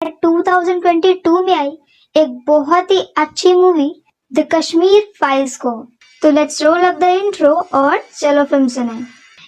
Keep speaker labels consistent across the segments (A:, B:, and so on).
A: 2022 में आई एक बहुत ही अच्छी मूवी द कश्मीर फाइल्स को। तो let's roll up the intro और चलो फिल्म सुने।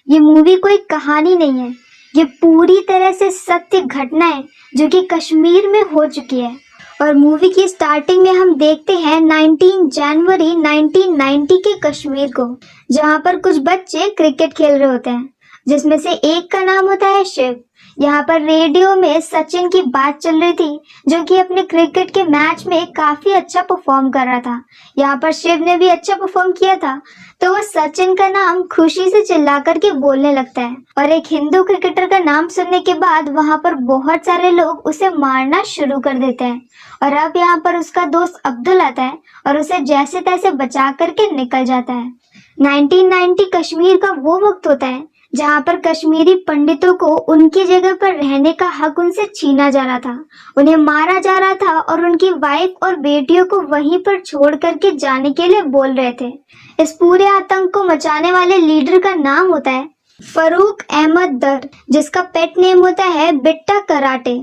A: ये मूवी कोई कहानी नहीं है, ये पूरी तरह से सत्य घटना है जो कि कश्मीर में हो चुकी है। और मूवी की स्टार्टिंग में हम देखते हैं 19 जनवरी 1990 के कश्मीर को, जहाँ पर कुछ बच्चे क्रिकेट खेल रहे होते हैं, जिसमें से एक का नाम होता है शिव। यहाँ पर रेडियो में सचिन की बात चल रही थी, जो कि अपने क्रिकेट के मैच में काफी अच्छा परफॉर्म कर रहा था। यहाँ पर शिव ने भी अच्छा परफॉर्म किया था, तो वो सचिन का नाम खुशी से चिल्ला करके बोलने लगता है। और एक हिंदू क्रिकेटर का नाम सुनने के बाद वहाँ पर बहुत सारे लोग उसे मारना शुरू कर देते हैं। और अब यहाँ पर उसका दोस्त अब्दुल आता है और उसे जैसे तैसे बचा करके निकल जाता है। 1990 कश्मीर का वो वक्त होता है जहाँ पर कश्मीरी पंडितों को उनकी जगह पर रहने का हक उनसे छीना जा रहा था, उन्हें मारा जा रहा था और उनकी वाइफ और बेटियों को वहीं पर छोड़ करके जाने के लिए बोल रहे थे। इस पूरे आतंक को मचाने वाले लीडर का नाम होता है फरूक अहमद दर, जिसका पेट नेम होता है बिट्टा कराटे।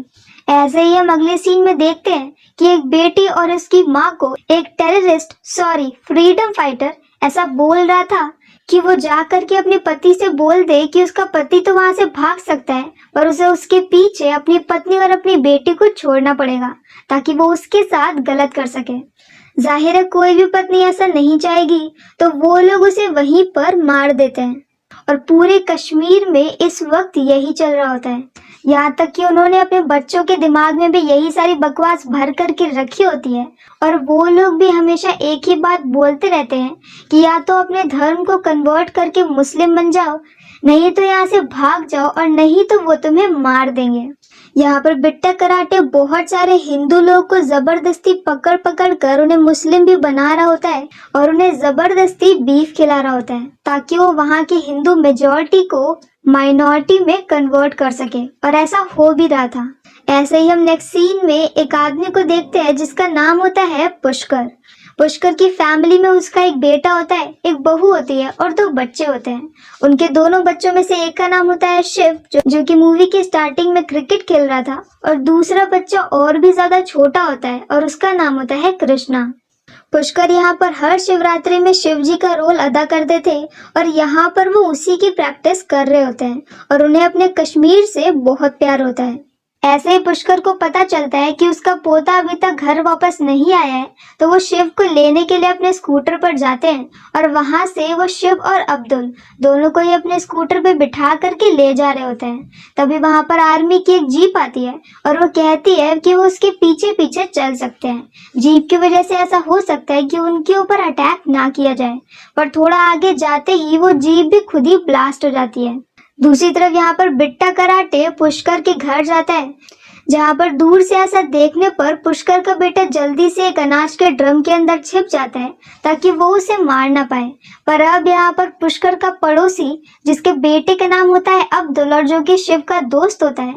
A: ऐसे ही हम अगले सीन में देखते हैं कि एक बेटी और उसकी माँ को एक टेररिस्ट फ्रीडम फाइटर ऐसा बोल रहा था कि वो जा करके अपने पति से बोल दे कि उसका पति तो वहां से भाग सकता है, पर उसे उसके पीछे अपनी पत्नी और अपनी बेटी को छोड़ना पड़ेगा ताकि वो उसके साथ गलत कर सके। जाहिर है कोई भी पत्नी ऐसा नहीं चाहेगी, तो वो लोग उसे वहीं पर मार देते हैं। और पूरे कश्मीर में इस वक्त यही चल रहा होता है, यहाँ तक कि उन्होंने अपने बच्चों के दिमाग में भी यही सारी बकवास भर करके रखी होती है। और वो लोग भी हमेशा एक ही बात बोलते रहते हैं कि या तो अपने धर्म को कन्वर्ट करके मुस्लिम बन जाओ, नहीं तो यहाँ से भाग जाओ, और नहीं तो वो तुम्हें मार देंगे। यहाँ पर बिट्टा कराटे बहुत सारे हिंदू लोग को जबरदस्ती पकड़ पकड़ कर उन्हें मुस्लिम भी बना रहा होता है और उन्हें जबरदस्ती बीफ खिला रहा होता है ताकि वो वहाँ की हिंदू मेजॉरिटी को माइनॉरिटी में कन्वर्ट कर सके। और ऐसा हो भी रहा था। ऐसे ही हम नेक्स्ट सीन में एक आदमी को देखते हैं जिसका नाम होता है पुष्कर। पुष्कर की फैमिली में उसका एक बेटा होता है, एक बहू होती है और 2 बच्चे होते हैं। उनके दोनों बच्चों में से एक का नाम होता है शिव, जो कि मूवी के स्टार्टिंग में क्रिकेट खेल रहा था, और दूसरा बच्चा और भी ज्यादा छोटा होता है और उसका नाम होता है कृष्णा। पुष्कर यहाँ पर हर शिवरात्रि में शिव जी का रोल अदा करते थे और यहाँ पर वो उसी की प्रैक्टिस कर रहे होते हैं और उन्हें अपने कश्मीर से बहुत प्यार होता है। ऐसे ही पुष्कर को पता चलता है कि उसका पोता अभी तक घर वापस नहीं आया है, तो वो शिव को लेने के लिए अपने स्कूटर पर जाते हैं और वहां से वो शिव और अब्दुल दोनों को ही अपने स्कूटर पे बिठा करके ले जा रहे होते हैं। तभी वहां पर आर्मी की एक जीप आती है और वो कहती है कि वो उसके पीछे पीछे चल सकते हैं। जीप की वजह से ऐसा हो सकता है कि उनके ऊपर अटैक ना किया जाए, पर थोड़ा आगे जाते ही वो जीप भी खुद ही ब्लास्ट हो जाती है। दूसरी तरफ यहाँ पर बिट्टा कराटे पुष्कर के घर जाता है, जहाँ पर दूर से ऐसा देखने पर पुष्कर का बेटा जल्दी से एक अनाज के ड्रम के अंदर छिप जाता है ताकि वो उसे मार ना पाए। पर अब यहाँ पर पुष्कर का पड़ोसी, जिसके बेटे का नाम होता है अब्दुल और जो कि शिव का दोस्त होता है,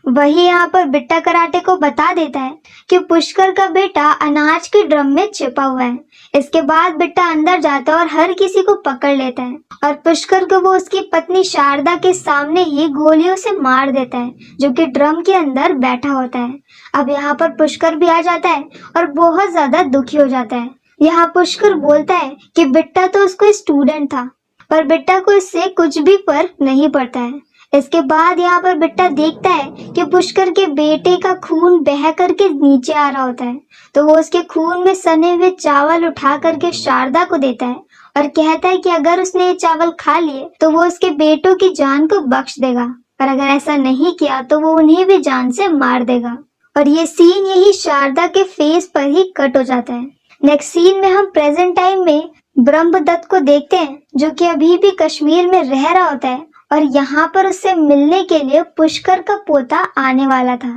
A: वही यहाँ पर बिट्टा कराटे को बता देता है कि पुष्कर का बेटा अनाज के ड्रम में छिपा हुआ है। इसके बाद बिट्टा अंदर जाता है और हर किसी को पकड़ लेता है और पुष्कर को वो उसकी पत्नी शारदा के सामने ही गोलियों से मार देता है, जो कि ड्रम के अंदर बैठा होता है। अब यहाँ पर पुष्कर भी आ जाता है और बहुत ज्यादा दुखी हो जाता है। यहाँ पुष्कर बोलता है कि बिट्टा तो उसको स्टूडेंट था, पर बिट्टा को इससे कुछ भी फर्क नहीं पड़ता है। इसके बाद यहाँ पर बिट्टा देखता है कि पुष्कर के बेटे का खून बह करके नीचे आ रहा होता है, तो वो उसके खून में सने हुए चावल उठा करके शारदा को देता है और कहता है कि अगर उसने ये चावल खा लिए तो वो उसके बेटों की जान को बख्श देगा, पर अगर ऐसा नहीं किया तो वो उन्हें भी जान से मार देगा। और ये सीन यही शारदा के फेस पर ही कट हो जाता है। नेक्स्ट सीन में हम प्रेजेंट टाइम में ब्रह्मदत्त को देखते हैं, जो कि अभी भी कश्मीर में रह रहा होता है और यहाँ पर उससे मिलने के लिए पुष्कर का पोता आने वाला था।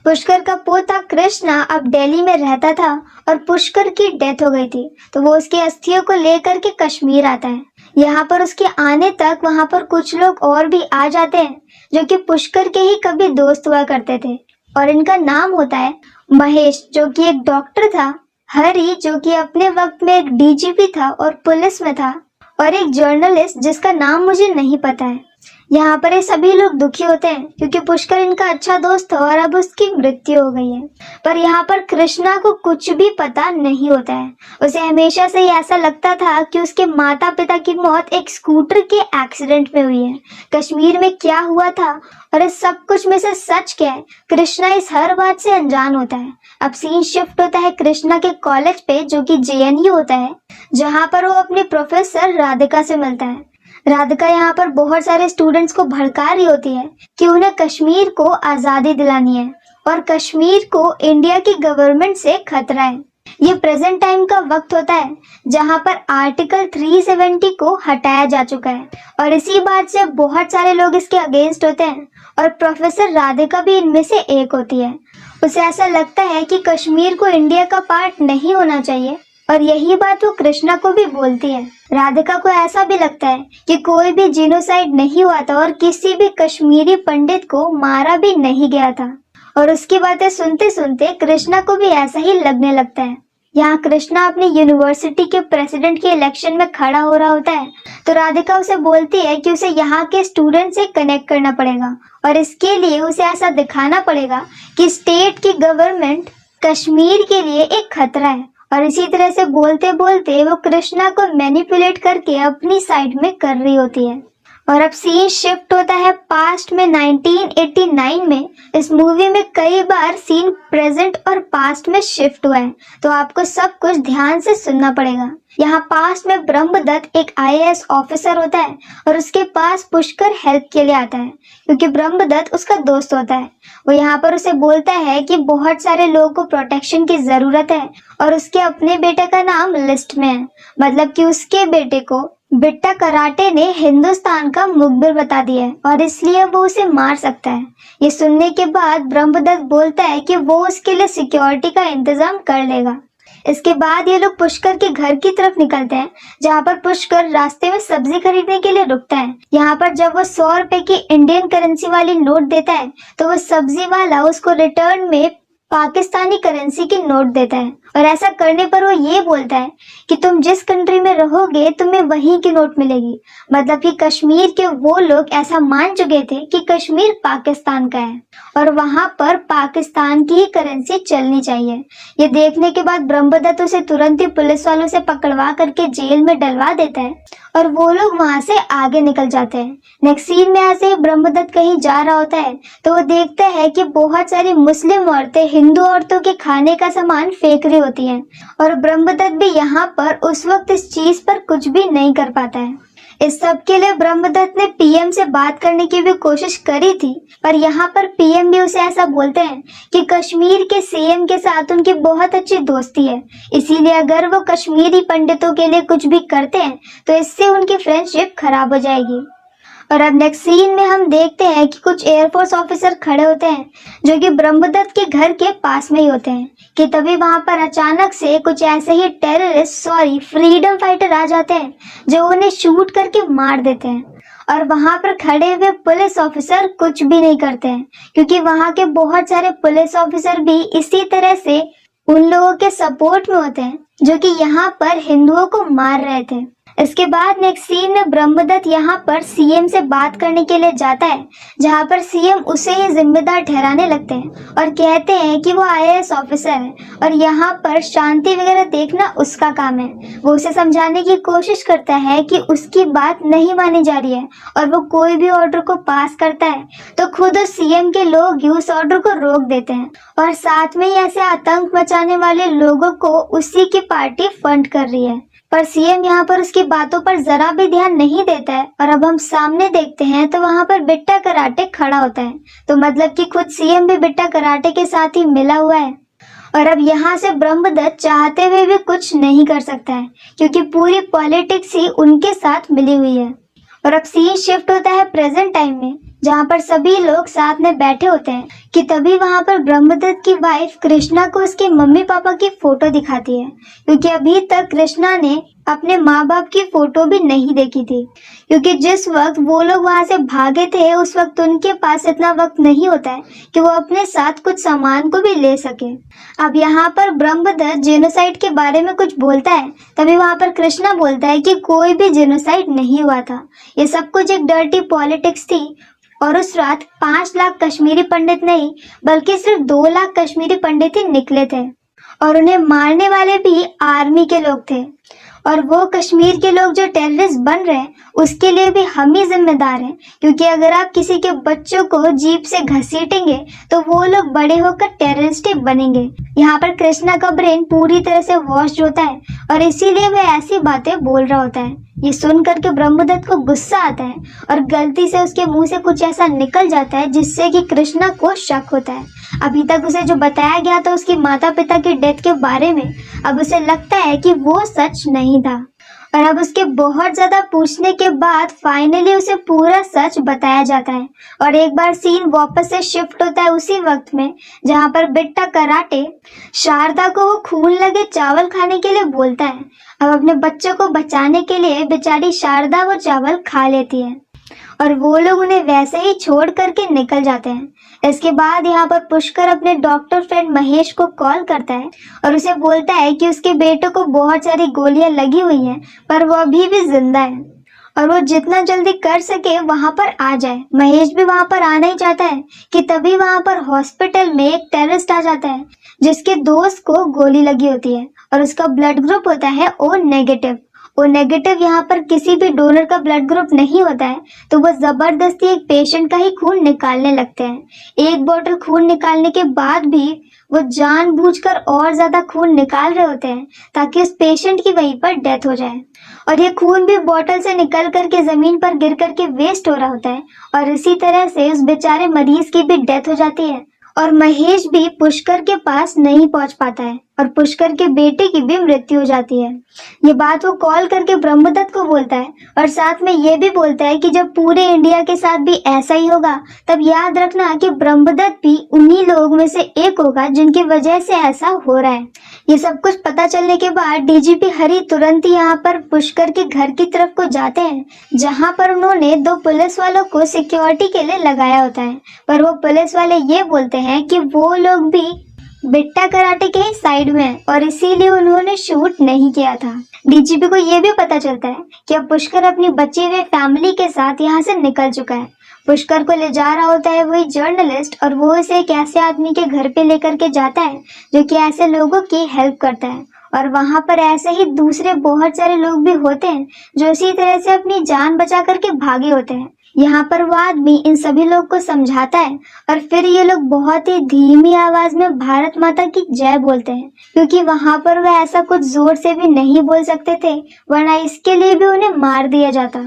A: पुष्कर का पोता कृष्णा अब दिल्ली में रहता था और पुष्कर की डेथ हो गई थी, तो वो उसकी अस्थियों को लेकर के कश्मीर आता है। यहाँ पर उसके आने तक वहाँ पर कुछ लोग और भी आ जाते हैं, जो कि पुष्कर के ही कभी दोस्त हुआ करते थे, और इनका नाम होता है महेश, जो कि एक डॉक्टर था, हरी, जो कि अपने वक्त में एक डीजीपी था और पुलिस में था, और एक जर्नलिस्ट जिसका नाम मुझे नहीं पता है। यहाँ पर ये सभी लोग दुखी होते हैं क्योंकि पुष्कर इनका अच्छा दोस्त था और अब उसकी मृत्यु हो गई है। पर यहाँ पर कृष्णा को कुछ भी पता नहीं होता है। उसे हमेशा से ही ऐसा लगता था कि उसके माता पिता की मौत एक स्कूटर के एक्सीडेंट में हुई है। कश्मीर में क्या हुआ था और इस सब कुछ में से सच क्या है, कृष्णा इस हर बात से अनजान होता है। अब सीन शिफ्ट होता है कृष्णा के कॉलेज पे, जो कि JNU होता है, जहाँ पर वो अपने प्रोफेसर राधिका से मिलता है। राधिका यहाँ पर बहुत सारे स्टूडेंट्स को भड़का रही होती है कि उन्हें कश्मीर को आजादी दिलानी है और कश्मीर को इंडिया की गवर्नमेंट से खतरा है। ये प्रेजेंट टाइम का वक्त होता है जहाँ पर आर्टिकल 370 को हटाया जा चुका है और इसी बात से बहुत सारे लोग इसके अगेंस्ट होते हैं और प्रोफेसर राधिका भी इनमें से एक होती है। उसे ऐसा लगता है कि कश्मीर को इंडिया का पार्ट नहीं होना चाहिए और यही बात वो कृष्णा को भी बोलती है। राधिका को ऐसा भी लगता है कि कोई भी जीनोसाइड नहीं हुआ था और किसी भी कश्मीरी पंडित को मारा भी नहीं गया था। और उसकी बातें सुनते सुनते कृष्णा को भी ऐसा ही लगने लगता है। यहाँ कृष्णा अपनी यूनिवर्सिटी के प्रेसिडेंट के इलेक्शन में खड़ा हो रहा होता है तो राधिका उसे बोलती है कि उसे यहाँ के स्टूडेंट से कनेक्ट करना पड़ेगा और इसके लिए उसे ऐसा दिखाना पड़ेगा कि स्टेट की गवर्नमेंट कश्मीर के लिए एक खतरा है। और इसी तरह से बोलते बोलते वो कृष्णा को मैनिपुलेट करके अपनी साइड में कर रही होती है। और अब सीन शिफ्ट होता है पास्ट में 1989 में। इस मूवी में कई बार सीन प्रेजेंट और पास्ट में शिफ्ट हुआ है तो आपको सब कुछ ध्यान से सुनना पड़ेगा। यहाँ पास्ट में ब्रह्मदत्त एक IAS ऑफिसर होता है और उसके पास पुष्कर हेल्प के लिए आता है क्योंकि ब्रह्मदत्त उसका दोस्त होता है। वो यहाँ पर उसे बोलता है कि बहुत सारे लोगों को प्रोटेक्शन की जरूरत है और उसके अपने बेटे का नाम लिस्ट में है, मतलब कि उसके बेटे को बिट्टा कराटे ने हिंदुस्तान का मुखबिर बता दिया है और इसलिए वो उसे मार सकता है। ये सुनने के बाद ब्रह्मदत्त बोलता है कि वो उसके लिए सिक्योरिटी का इंतजाम कर लेगा। इसके बाद ये लोग पुष्कर के घर की तरफ निकलते हैं जहाँ पर पुष्कर रास्ते में सब्जी खरीदने के लिए रुकता है। यहाँ पर जब वो 100 रुपए की इंडियन करेंसी वाली नोट देता है तो वो सब्जी वाला उसको रिटर्न में पाकिस्तानी करेंसी की नोट देता है और ऐसा करने पर वो ये बोलता है कि तुम जिस कंट्री में रहोगे तुम्हें वहीं की नोट मिलेगी। मतलब कि कश्मीर के वो लोग ऐसा मान चुके थे कि कश्मीर पाकिस्तान का है और वहां पर पाकिस्तान की ही करेंसी चलनी चाहिए। ये देखने के बाद ब्रह्मदत्त उसे तुरंत ही पुलिस वालों से पकड़वा करके जेल में डलवा देता है और वो लोग वहां से आगे निकल जाते हैं। नेक्स्ट सीन में ऐसे ही ब्रह्मदत्त कहीं जा रहा होता है तो वो देखता है कि बहुत सारी मुस्लिम औरतें हिंदू औरतों के खाने का सामान फेंक रही होती हैं और ब्रह्मदत्त भी यहाँ पर उस वक्त इस चीज पर कुछ भी नहीं कर पाता है। इस सब के लिए ब्रह्मदत्त ने PM से बात करने की भी कोशिश करी थी पर यहाँ पर PM भी उसे ऐसा बोलते हैं कि कश्मीर के CM के साथ उनकी बहुत अच्छी दोस्ती है, इसीलिए अगर वो कश्मीरी पंडितों के लिए कुछ भी करते हैं तो इससे उनकी फ्रेंडशिप खराब हो जाएगी। और अब नेक्स्ट सीन में हम देखते हैं कि कुछ एयरफोर्स ऑफिसर खड़े होते हैं जो कि ब्रह्मदत्त के घर के पास में ही होते हैं कि तभी वहां पर अचानक से कुछ ऐसे ही फ्रीडम फाइटर आ जाते हैं जो उन्हें शूट करके मार देते हैं। और वहां पर खड़े हुए पुलिस ऑफिसर कुछ भी नहीं करते हैं क्योंकि वहां के बहुत सारे पुलिस ऑफिसर भी इसी तरह से उन लोगों के सपोर्ट में होते हैं जो कि यहाँ पर हिंदुओं को मार रहे थे। इसके बाद नेक्स्ट सीन में ब्रह्मदत्त यहाँ पर CM से बात करने के लिए जाता है जहाँ पर CM उसे ही जिम्मेदार ठहराने लगते हैं और कहते हैं कि वो IAS ऑफिसर है और यहाँ पर शांति वगैरह देखना उसका काम है। वो उसे समझाने की कोशिश करता है कि उसकी बात नहीं मानी जा रही है और वो कोई भी ऑर्डर को पास करता है तो खुद उस CM के लोग उस ऑर्डर को रोक देते हैं और साथ में ही ऐसे आतंक मचाने वाले लोगों को उसी की पार्टी फंड कर रही है। पर CM यहाँ पर उसकी बातों पर जरा भी ध्यान नहीं देता है और अब हम सामने देखते हैं तो वहाँ पर बिट्टा कराटे खड़ा होता है तो मतलब कि खुद CM भी बिट्टा कराटे के साथ ही मिला हुआ है। और अब यहाँ से ब्रह्मदत्त चाहते हुए भी कुछ नहीं कर सकता है क्योंकि पूरी पॉलिटिक्स ही उनके साथ मिली हुई है। और अब सीन शिफ्ट होता है प्रेजेंट टाइम में जहाँ पर सभी लोग साथ में बैठे होते हैं कि तभी वहाँ पर ब्रह्मदत्त की वाइफ कृष्णा को उसके मम्मी पापा की फोटो दिखाती है, क्योंकि अभी तक कृष्णा ने अपने माँ बाप की फोटो भी नहीं देखी थी, क्योंकि जिस वक्त वो लोग वहां से भागे थे उस वक्त उनके पास इतना वक्त नहीं होता है कि वो अपने साथ कुछ सामान को भी ले सके। अब यहाँ पर ब्रह्मदत्त जेनोसाइड के बारे में कुछ बोलता है, तभी वहां पर कृष्णा बोलता है कि कोई भी जेनोसाइड नहीं हुआ था, ये सब कुछ एक डर्टी पॉलिटिक्स थी। और उस रात 5 लाख कश्मीरी पंडित नहीं बल्कि सिर्फ 2 लाख कश्मीरी पंडित ही निकले थे, और उन्हें मारने वाले भी आर्मी के लोग थे। और वो कश्मीर के लोग जो टेररिस्ट बन रहे हैं उसके लिए भी हम ही जिम्मेदार हैं, क्योंकि अगर आप किसी के बच्चों को जीप से घसीटेंगे तो वो लोग बड़े होकर टेररिस्ट ही बनेंगे। यहाँ पर कृष्णा का ब्रेन पूरी तरह से वॉश होता है और इसीलिए वह ऐसी बातें बोल रहा होता है। ये सुन करके ब्रह्मदत्त को गुस्सा आता है और गलती से उसके मुंह से कुछ ऐसा निकल जाता है जिससे कि कृष्णा को शक होता है। अभी तक उसे जो बताया गया था उसकी माता पिता की डेथ के बारे में, अब उसे लगता है कि वो सच नहीं था। और अब उसके बहुत ज्यादा पूछने के बाद फाइनली उसे पूरा सच बताया जाता है और एक बार सीन वापस से शिफ्ट होता है उसी वक्त में जहाँ पर बिट्टा कराटे शारदा को वो खून लगे चावल खाने के लिए बोलता है। अब अपने बच्चों को बचाने के लिए बेचारी शारदा वो चावल खा लेती है और वो लोग उन्हें वैसे ही छोड़ करके निकल जाते हैं। इसके बाद यहाँ पर पुष्कर अपने डॉक्टर फ्रेंड महेश को कॉल करता है और उसे बोलता है कि उसके बेटे को बहुत सारी गोलियां लगी हुई हैं पर वो अभी भी जिंदा है और वो जितना जल्दी कर सके वहां पर आ जाए। महेश भी वहां पर आना ही चाहता है कि तभी वहां पर हॉस्पिटल में एक टेररिस्ट आ जाता है जिसके दोस्त को गोली लगी होती है और उसका ब्लड ग्रुप होता है ओ नेगेटिव। वो नेगेटिव यहाँ पर किसी भी डोनर का ब्लड ग्रुप नहीं होता है, तो वो जबरदस्ती एक पेशेंट का ही खून निकालने लगते हैं। एक बोतल खून निकालने के बाद भी वो जानबूझकर और ज्यादा खून निकाल रहे होते हैं ताकि उस पेशेंट की वहीं पर डेथ हो जाए। और ये खून भी बोतल से निकल करके जमीन पर गिर करके वेस्ट हो रहा होता है और इसी तरह से उस बेचारे मरीज की भी डेथ हो जाती है। और महेश भी पुष्कर के पास नहीं पहुंच पाता है और पुष्कर के बेटे की भी मृत्यु हो जाती है। ये बात वो कॉल करके ब्रह्मदत्त को बोलता है और साथ में ये भी बोलता है कि जब पूरे इंडिया के साथ भी ऐसा ही होगा तब याद रखना कि ब्रह्मदत्त भी उन्हीं लोगों में से एक होगा जिनकी वजह से ऐसा हो रहा है। ये सब कुछ पता चलने के बाद डीजीपी हरी तुरंत ही यहाँ पर पुष्कर के घर की तरफ को जाते हैं जहाँ पर उन्होंने 2 पुलिस वालों को सिक्योरिटी के लिए लगाया होता है, पर वो पुलिस वाले ये बोलते हैं कि वो लोग भी बिट्टा कराटे के ही साइड में है और इसीलिए उन्होंने शूट नहीं किया था। डीजीपी को ये भी पता चलता है कि अब पुष्कर अपनी बची हुई फैमिली के साथ यहाँ से निकल चुका है। पुष्कर को ले जा रहा होता है वही जर्नलिस्ट और वो इसे एक ऐसे आदमी के घर पे लेकर के जाता है जो कि ऐसे लोगों की हेल्प करता है और वहां पर ऐसे ही दूसरे बहुत सारे लोग भी होते हैं जो इसी तरह से अपनी जान बचा करके भागे होते हैं। यहाँ पर वो आदमी इन सभी लोग को समझाता है और फिर ये लोग बहुत ही धीमी आवाज में भारत माता की जय बोलते हैं, क्योंकि वहां पर वह ऐसा कुछ जोर से भी नहीं बोल सकते थे वरना इसके लिए भी उन्हें मार दिया जाता।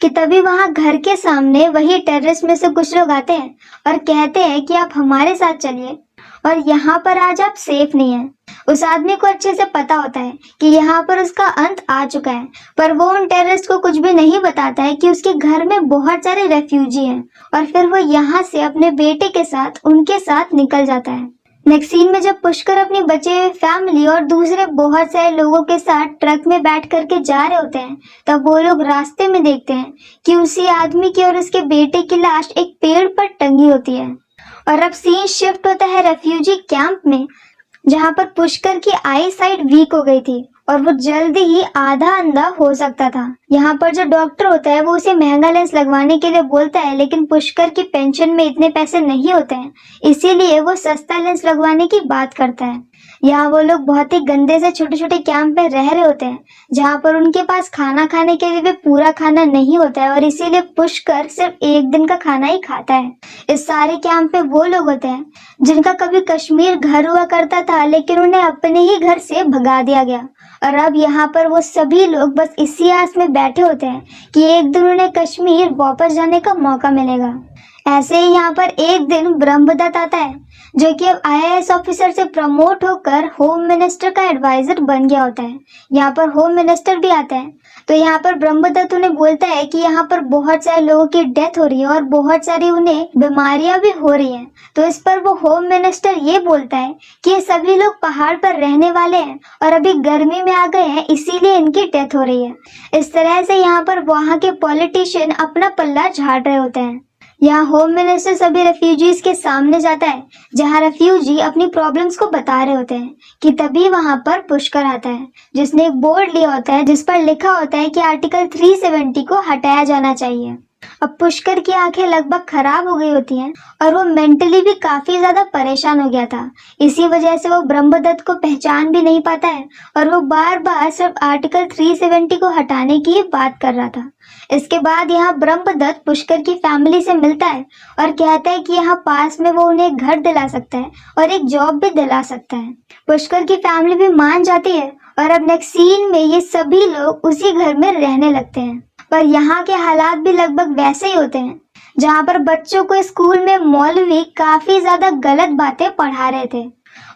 A: कि तभी वहां घर के सामने वही टेररिस्ट में से कुछ लोग आते हैं और कहते हैं कि आप हमारे साथ चलिए और यहाँ पर आज आप सेफ नहीं हैं। उस आदमी को अच्छे से पता होता है कि यहाँ पर उसका अंत आ चुका है, पर वो उन टेररिस्ट को कुछ भी नहीं बताता है कि उसके घर में बहुत सारे रेफ्यूजी हैं और फिर वो यहाँ से अपने बेटे के साथ उनके साथ निकल जाता है। नेक्स्ट सीन में जब पुष्कर अपनी बचे हुए फैमिली और दूसरे बहुत सारे लोगों के साथ ट्रक में बैठ करके जा रहे होते हैं तब वो लोग रास्ते में देखते हैं कि उसी आदमी की और उसके बेटे की लाश एक पेड़ पर टंगी होती है। और अब सीन शिफ्ट होता है रेफ्यूजी कैंप में जहाँ पर पुष्कर की आई साइट वीक हो गई थी और वो जल्दी ही आधा अंधा हो सकता था। यहाँ पर जो डॉक्टर होता है वो उसे महंगा लेंस लगवाने के लिए बोलता है, लेकिन पुष्कर की पेंशन में इतने पैसे नहीं होते हैं, इसीलिए वो सस्ता लेंस लगवाने की बात करता है। यहाँ वो लोग बहुत ही गंदे से छोटे छोटे कैंप में रह रहे होते हैं जहाँ पर उनके पास खाना खाने के लिए भी पूरा खाना नहीं होता है और इसीलिए पुष्कर सिर्फ एक दिन का खाना ही खाता है। इस सारे कैंप में वो लोग होते हैं जिनका कभी कश्मीर घर हुआ करता था लेकिन उन्हें अपने ही घर से भगा दिया गया और अब यहाँ पर वो सभी लोग बस इसी आस में बैठे होते हैं कि एक दिन उन्हें कश्मीर वापस जाने का मौका मिलेगा। ऐसे ही यहाँ पर एक दिन ब्रह्मदत्त आता है जो कि अब आईएएस ऑफिसर से प्रमोट होकर होम मिनिस्टर का एडवाइजर बन गया होता है। यहाँ पर होम मिनिस्टर भी आता है। तो यहाँ पर ब्रह्मदत्त उन्हें बोलता है कि यहाँ पर बहुत सारे लोगों की डेथ हो रही है और बहुत सारी उन्हें बीमारियां भी हो रही हैं। तो इस पर वो होम मिनिस्टर ये बोलता है कि ये सभी लोग पहाड़ पर रहने वाले हैं और अभी गर्मी में आ गए हैं, इसीलिए इनकी डेथ हो रही है। इस तरह से यहाँ पर वहाँ के पॉलिटिशियन अपना पल्ला झाड़ रहे होते हैं। यहाँ होम मिनिस्टर सभी रेफ्यूजीज के सामने जाता है, जहाँ रेफ्यूजी अपनी प्रॉब्लम्स को बता रहे होते हैं कि तभी वहाँ पर पुष्कर आता है, जिसने एक बोर्ड लिया होता है जिस पर लिखा होता है कि आर्टिकल 370 को हटाया जाना चाहिए। अब पुष्कर की आंखें लगभग खराब हो गई होती हैं और वो मेंटली भी काफी ज्यादा परेशान हो गया था। इसी वजह से वो ब्रह्मदत्त को पहचान भी नहीं पाता है और वो बार बार सिर्फ आर्टिकल 370 को हटाने की ही बात कर रहा था। इसके बाद यहाँ ब्रह्मदत्त पुष्कर की फैमिली से मिलता है और कहता है कि यहाँ पास में वो उन्हें घर दिला सकता है और एक जॉब भी दिला सकता है। पुष्कर की फैमिली भी मान जाती है और अब नेक्स्ट सीन में ये सभी लोग उसी घर में रहने लगते हैं। पर यहाँ के हालात भी लगभग वैसे ही होते हैं, जहाँ पर बच्चों को स्कूल में मौलवी काफी ज्यादा गलत बातें पढ़ा रहे थे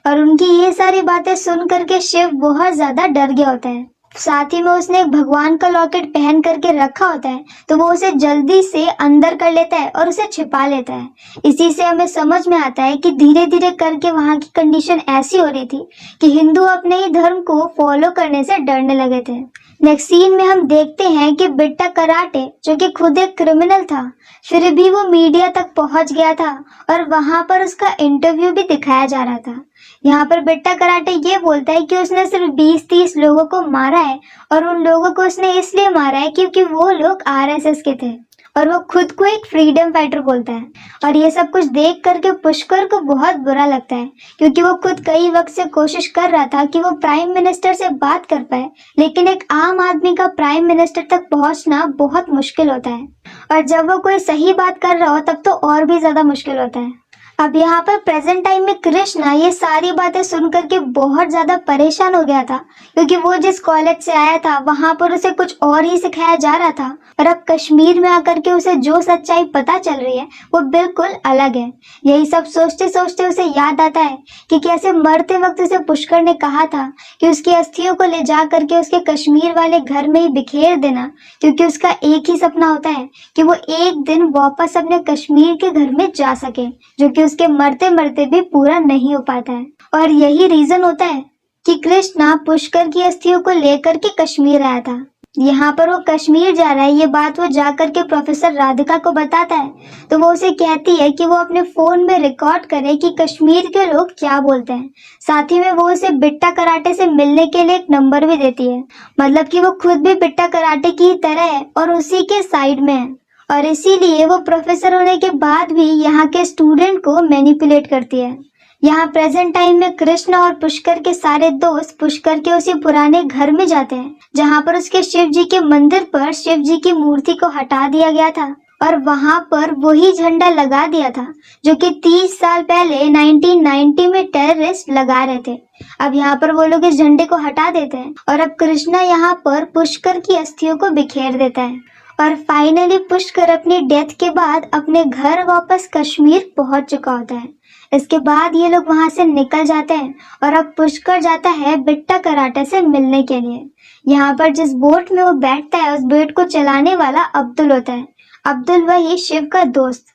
A: और उनकी ये सारी बातें सुन करके शिव बहुत ज्यादा डर गया होता है। साथ ही में उसने एक भगवान का लॉकेट पहन करके रखा होता है, तो वो उसे जल्दी से अंदर कर लेता है और उसे छिपा लेता है। इसी से हमें समझ में आता है कि धीरे धीरे करके वहाँ की कंडीशन ऐसी हो रही थी कि हिंदू अपने ही धर्म को फॉलो करने से डरने लगे थे। नेक्स्ट सीन में हम देखते हैं कि बिट्टा कराटे, जो कि खुद एक क्रिमिनल था, फिर भी वो मीडिया तक पहुंच गया था और वहां पर उसका इंटरव्यू भी दिखाया जा रहा था। यहाँ पर बिट्टा कराटे ये बोलता है कि उसने सिर्फ 20-30 लोगों को मारा है और उन लोगों को उसने इसलिए मारा है क्योंकि वो लोग आरएसएस के थे और वो खुद को एक फ्रीडम फाइटर बोलता है। और ये सब कुछ देख करके पुष्कर को बहुत बुरा लगता है, क्योंकि वो खुद कई वक्त से कोशिश कर रहा था कि वो प्राइम मिनिस्टर से बात कर पाए, लेकिन एक आम आदमी का प्राइम मिनिस्टर तक पहुंचना बहुत मुश्किल होता है और जब वो कोई सही बात कर रहा हो तब तो और भी ज्यादा मुश्किल होता है। अब यहाँ पर प्रेजेंट टाइम में कृष्णा ये सारी बातें सुन करके बहुत ज्यादा परेशान हो गया था, क्योंकि वो जिस कॉलेज से आया था वहां पर उसे कुछ और ही सिखाया जा रहा था और अब कश्मीर में आकर के उसे जो सच्चाई पता चल रही है वो बिल्कुल अलग है। यही सब सोचते सोचते उसे याद आता है कि कैसे मरते वक्त उसे पुष्कर ने कहा था कि उसकी अस्थियों को ले जा करके उसके कश्मीर वाले घर में ही बिखेर देना, क्योंकि उसका एक ही सपना होता है कि वो एक दिन वापस अपने कश्मीर के घर में जा सके, जो कि उसके मरते मरते भी पूरा नहीं हो पाता है। और यही रीजन होता है कि कृष्णा पुष्कर की अस्थियों को लेकर के कश्मीर आया था। यहाँ पर वो कश्मीर जा रहा है, ये बात वो जाकर के प्रोफेसर राधिका को बताता है, तो वो उसे कहती है कि वो अपने फोन में रिकॉर्ड करे कि कश्मीर के लोग क्या बोलते हैं। साथ ही में वो उसे बिट्टा कराटे से मिलने के लिए एक नंबर भी देती है, मतलब कि वो खुद भी बिट्टा कराटे की तरह है और उसी के साइड में है और इसीलिए वो प्रोफेसर होने के बाद भी यहाँ के स्टूडेंट को मैनिपुलेट करती है। यहाँ प्रेजेंट टाइम में कृष्ण और पुष्कर के सारे दोस्त पुष्कर के उसी पुराने घर में जाते हैं, जहाँ पर उसके शिव जी के मंदिर पर शिव जी की मूर्ति को हटा दिया गया था और वहाँ पर वही झंडा लगा दिया था जो कि 30 साल पहले 1990 में टेररिस्ट लगा रहे थे। अब यहाँ पर वो लोग इस झंडे को हटा देते हैं और अब कृष्णा यहाँ पर पुष्कर की अस्थियों को बिखेर देता है और फाइनली पुष्कर अपनी डेथ के बाद अपने घर वापस कश्मीर पहुंच चुका होता है। इसके बाद ये लोग वहां से निकल जाते हैं और अब पुष्कर जाता है बिट्टा कराटे से मिलने के लिए। यहाँ पर जिस बोट में वो बैठता है उस बोट को चलाने वाला अब्दुल होता है। अब्दुल वही शिव का दोस्त।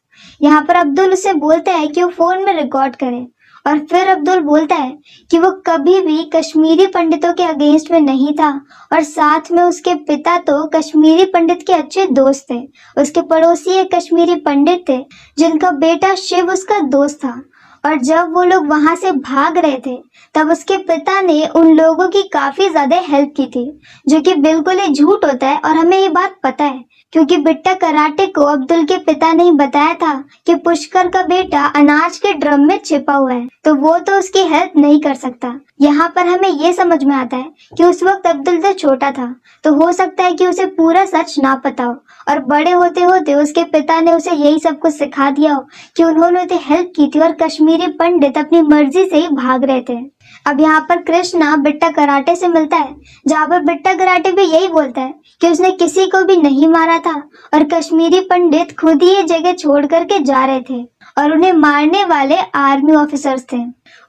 A: यहाँ पर अब्दुल उसे बोलता है कि वो फोन में रिकॉर्ड करे और फिर अब्दुल बोलता है कि वो कभी भी कश्मीरी पंडितों के अगेंस्ट में नहीं था और साथ में उसके पिता तो कश्मीरी पंडित के अच्छे दोस्त थे। उसके पड़ोसी एक कश्मीरी पंडित थे जिनका बेटा शिव उसका दोस्त था और जब वो लोग वहां से भाग रहे थे तब उसके पिता ने उन लोगों की काफी ज्यादा हेल्प की थी, जो कि बिल्कुल ही झूठ होता है और हमें ये बात पता है क्योंकि बिट्टा कराटे को अब्दुल के पिता ने ही बताया था कि पुष्कर का बेटा अनाज के ड्रम में छिपा हुआ है, तो वो तो उसकी हेल्प नहीं कर सकता। यहाँ पर हमें ये समझ में आता है कि उस वक्त अब्दुल तो छोटा था, तो हो सकता है कि उसे पूरा सच ना पता हो और बड़े होते होते उसके पिता ने उसे यही सब कुछ सिखा दिया हो कि उन्होंने उसे हेल्प की थी और कश्मीरी पंडित अपनी मर्जी से ही भाग रहे थे। अब यहाँ पर कृष्णा बिट्टा कराटे से मिलता है, जहाँ पर बिट्टा कराटे भी यही बोलता है कि उसने किसी को भी नहीं मारा था और कश्मीरी पंडित खुद ही ये जगह छोड़ करके जा रहे थे और उन्हें मारने वाले आर्मी ऑफिसर्स थे।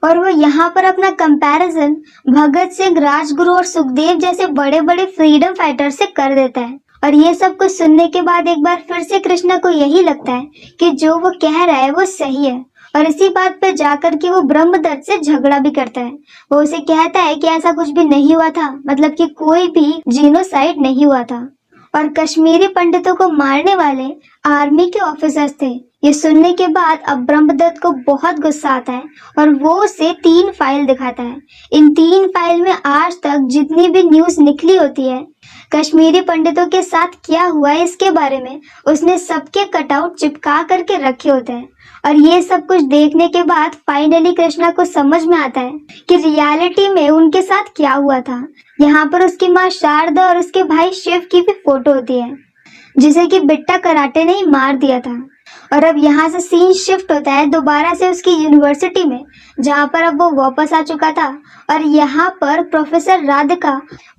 A: और वो यहाँ पर अपना कंपैरिजन भगत सिंह, राजगुरु और सुखदेव जैसे बड़े बड़े फ्रीडम फाइटर से कर देता है। और ये सब कुछ सुनने के बाद एक बार फिर से कृष्णा को यही लगता है कि जो वो कह रहा है वो सही है, और इसी बात पर जाकर के वो ब्रह्मदत्त से झगड़ा भी करता है। वो उसे कहता है कि ऐसा कुछ भी नहीं हुआ था, मतलब कि कोई भी जीनोसाइड नहीं हुआ था, और कश्मीरी पंडितों को मारने वाले आर्मी के ऑफिसर्स थे। ये सुनने के बाद अब ब्रह्मदत्त को बहुत गुस्सा आता है और वो उसे 3 फाइल दिखाता है। इन 3 फाइल में आज तक जितनी भी न्यूज निकली होती है कश्मीरी पंडितों के साथ क्या हुआ है इसके बारे में, उसने सबके कटआउट चिपका करके रखे होते हैं। और ये सब कुछ देखने के बाद फाइनली कृष्णा को समझ में आता है कि रियलिटी में उनके साथ क्या हुआ था। यहाँ पर उसकी माँ शारदा और उसके भाई शिव की भी फोटो होती है, जिसे कि बिट्टा कराटे ने ही मार दिया था। और अब यहाँ से सीन शिफ्ट होता है दोबारा से उसकी यूनिवर्सिटी में, जहाँ पर अब वो वापस आ चुका था। और यहाँ पर प्रोफेसर राधिका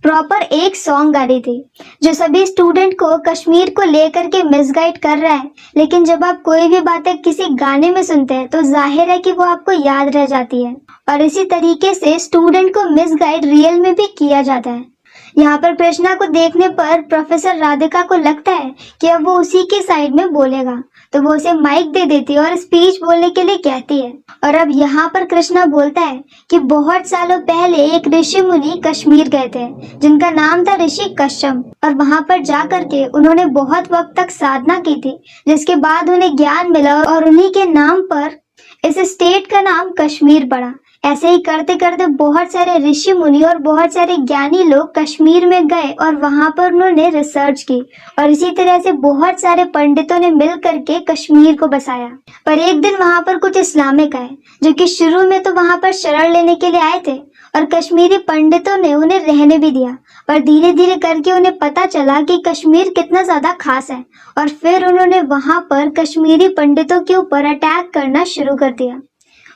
A: प्रॉपर एक सॉन्ग गा रही थी जो सभी स्टूडेंट को कश्मीर को लेकर के मिसगाइड कर रहा है। लेकिन जब आप कोई भी बातें किसी गाने में सुनते हैं तो जाहिर है कि वो आपको याद रह जाती है, और इसी तरीके से स्टूडेंट को मिसगाइड रियल में भी किया जाता है। यहाँ पर कृष्णा को देखने पर प्रोफेसर राधिका को लगता है कि अब वो उसी के साइड में बोलेगा, तो वो उसे माइक दे देती है और स्पीच बोलने के लिए कहती है। और अब यहाँ पर कृष्णा बोलता है कि बहुत सालों पहले एक ऋषि मुनि कश्मीर गए थे जिनका नाम था ऋषि कश्यप, और वहाँ पर जा करके उन्होंने बहुत वक्त तक साधना की थी, जिसके बाद उन्हें ज्ञान मिला और उन्हीं के नाम पर इस स्टेट का नाम कश्मीर पड़ा। ऐसे ही करते करते बहुत सारे ऋषि मुनि और बहुत सारे ज्ञानी लोग कश्मीर में गए और वहां पर उन्होंने रिसर्च की, और इसी तरह से बहुत सारे पंडितों ने मिल करके कश्मीर को बसाया। पर एक दिन वहां पर कुछ इस्लामिक आए जो कि शुरू में तो वहां पर शरण लेने के लिए आए थे, और कश्मीरी पंडितों ने उन्हें रहने भी दिया, पर धीरे धीरे करके उन्हें पता चला कि कश्मीर कितना ज्यादा खास है, और फिर उन्होंने वहां पर कश्मीरी पंडितों के ऊपर अटैक करना शुरू कर दिया।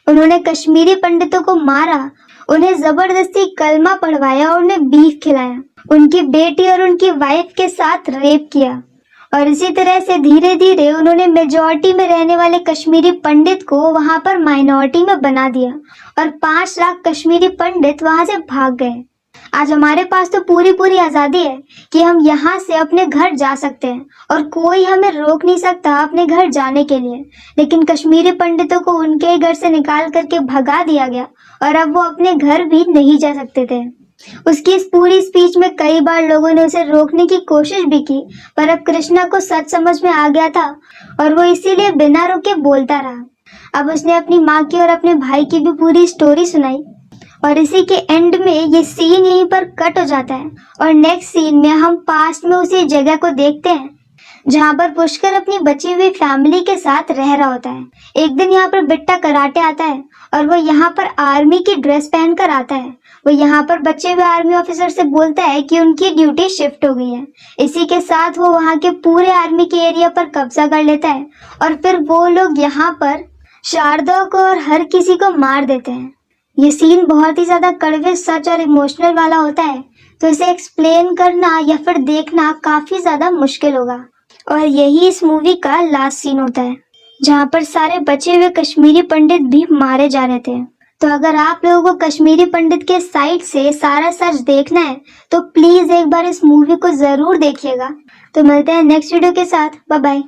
A: उन्होंने कश्मीरी पंडितों को मारा, उन्हें जबरदस्ती कलमा पढ़वाया और उन्हें बीफ खिलाया, उनकी बेटी और उनकी वाइफ के साथ रेप किया, और इसी तरह से धीरे धीरे उन्होंने मेजॉरिटी में रहने वाले कश्मीरी पंडित को वहां पर माइनॉरिटी में बना दिया, और 5 लाख कश्मीरी पंडित वहां से भाग गए। आज हमारे पास तो पूरी आजादी है कि हम यहाँ से अपने घर जा सकते हैं और कोई हमें रोक नहीं सकता अपने घर जाने के लिए, लेकिन कश्मीरी पंडितों को उनके घर से निकाल करके भगा दिया गया और अब वो अपने घर भी नहीं जा सकते थे। उसकी इस पूरी स्पीच में कई बार लोगों ने उसे रोकने की कोशिश भी की, पर अब कृष्णा को सच समझ में आ गया था और वो इसीलिए बिना रुके बोलता रहा। अब उसने अपनी माँ की और अपने भाई की भी पूरी स्टोरी सुनाई, और इसी के एंड में ये सीन यहीं पर कट हो जाता है, और नेक्स्ट सीन में हम पास्ट में उसी जगह को देखते हैं जहाँ पर पुष्कर अपनी बची हुई फैमिली के साथ रह रहा होता है। एक दिन यहाँ पर बिट्टा कराटे आता है और वो यहाँ पर आर्मी की ड्रेस पहन कर आता है। वो यहाँ पर बचे हुए आर्मी ऑफिसर से बोलता है कि उनकी ड्यूटी शिफ्ट हो गई है। इसी के साथ वो वहाँ के पूरे आर्मी के एरिया पर कब्जा कर लेता है, और फिर वो लोग यहाँ पर शारदा को और हर किसी को मार देते हैं। ये सीन बहुत ही ज्यादा कड़वे, सच और इमोशनल वाला होता है, तो इसे एक्सप्लेन करना या फिर देखना काफी ज्यादा मुश्किल होगा। और यही इस मूवी का लास्ट सीन होता है जहाँ पर सारे बचे हुए कश्मीरी पंडित भी मारे जा रहे थे। तो अगर आप लोगों को कश्मीरी पंडित के साइड से सारा सच देखना है तो प्लीज एक बार इस मूवी को जरूर देखिएगा। तो मिलते हैं नेक्स्ट वीडियो के साथ। Bye bye.